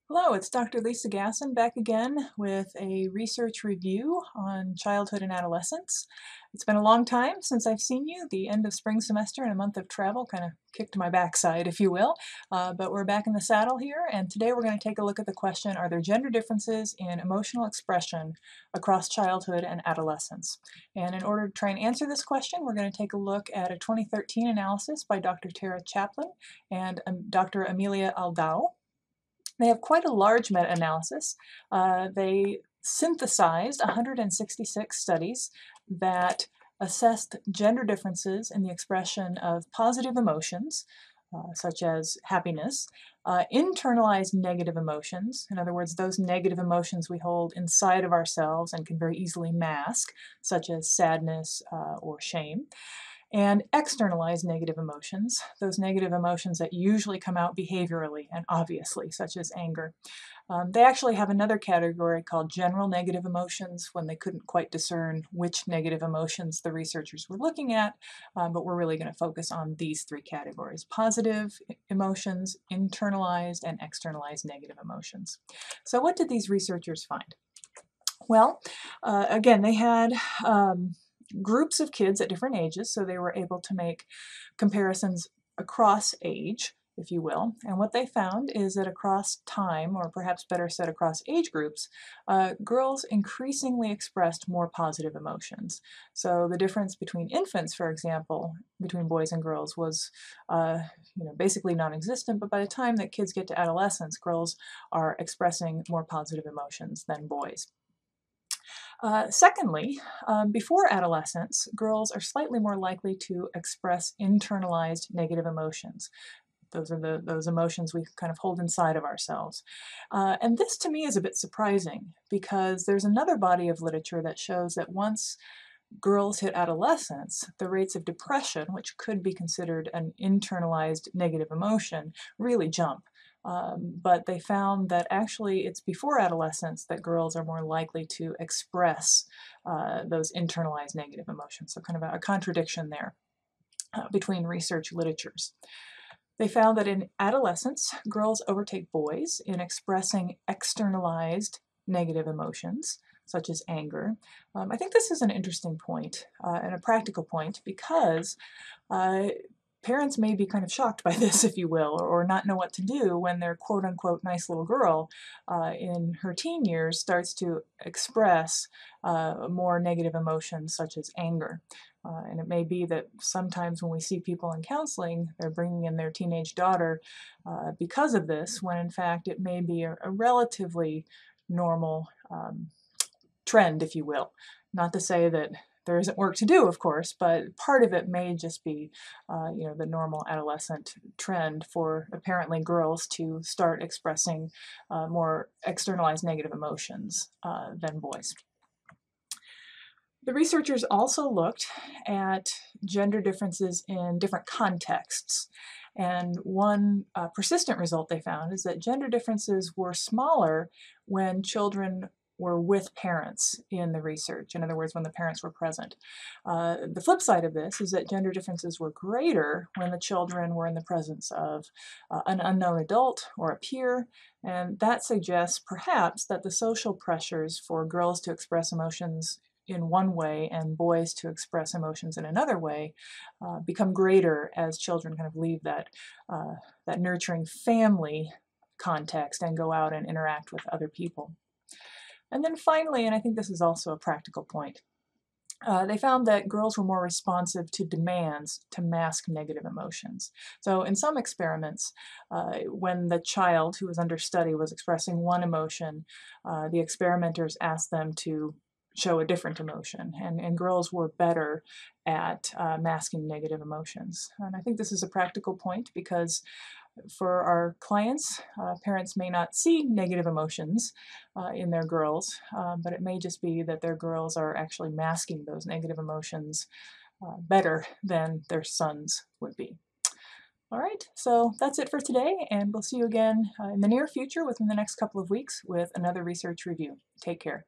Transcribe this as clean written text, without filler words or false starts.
Hello, it's Dr. Lisa Gasson back again with a research review on childhood and adolescence. It's been a long time since I've seen you. The end of spring semester and a month of travel kind of kicked my backside, if you will. But we're back in the saddle here, and today we're going to take a look at the question, are there gender differences in emotional expression across childhood and adolescence? And in order to try and answer this question, we're going to take a look at a 2013 analysis by Dr. Tara Chaplin and Dr. Amelia Aldao. They have quite a large meta-analysis. They synthesized 166 studies that assessed gender differences in the expression of positive emotions, such as happiness, internalized negative emotions, in other words, those negative emotions we hold inside of ourselves and can very easily mask, such as sadness or shame, and externalize negative emotions, those negative emotions that usually come out behaviorally and obviously, such as anger. They actually have another category called general negative emotions when they couldn't quite discern which negative emotions the researchers were looking at, but we're really going to focus on these three categories: positive emotions, internalized, and externalized negative emotions. So what did these researchers find? Well, again, they had groups of kids at different ages, so they were able to make comparisons across age, if you will. And what they found is that across time, or perhaps better said across age groups, girls increasingly expressed more positive emotions. So the difference between infants, for example, between boys and girls was basically non-existent, but by the time that kids get to adolescence, girls are expressing more positive emotions than boys. Secondly, before adolescence, girls are slightly more likely to express internalized negative emotions. Those are those emotions we kind of hold inside of ourselves. And this to me is a bit surprising because there's another body of literature that shows that once girls hit adolescence, the rates of depression, which could be considered an internalized negative emotion, really jump. But they found that actually it's before adolescence that girls are more likely to express those internalized negative emotions. So kind of a contradiction there between research literatures. They found that in adolescence, girls overtake boys in expressing externalized negative emotions, such as anger. I think this is an interesting point and a practical point because uh, parents may be kind of shocked by this, if you will, or not know what to do when their quote-unquote nice little girl in her teen years starts to express more negative emotions such as anger. And it may be that sometimes when we see people in counseling, they're bringing in their teenage daughter because of this, when in fact it may be a relatively normal trend, if you will. Not to say that there isn't work to do, of course, but part of it may just be, the normal adolescent trend for apparently girls to start expressing more externalized negative emotions than boys. The researchers also looked at gender differences in different contexts. And one persistent result they found is that gender differences were smaller when children were with parents in the research. In other words, when the parents were present. The flip side of this is that gender differences were greater when the children were in the presence of an unknown adult or a peer, and that suggests perhaps that the social pressures for girls to express emotions in one way and boys to express emotions in another way become greater as children kind of leave that nurturing family context and go out and interact with other people. And then finally, and I think this is also a practical point, they found that girls were more responsive to demands to mask negative emotions. So in some experiments, when the child who was under study was expressing one emotion, the experimenters asked them to show a different emotion, and girls were better at masking negative emotions. And I think this is a practical point because for our clients, parents may not see negative emotions in their girls, but it may just be that their girls are actually masking those negative emotions better than their sons would be. All right, so that's it for today, and we'll see you again in the near future within the next couple of weeks with another research review. Take care.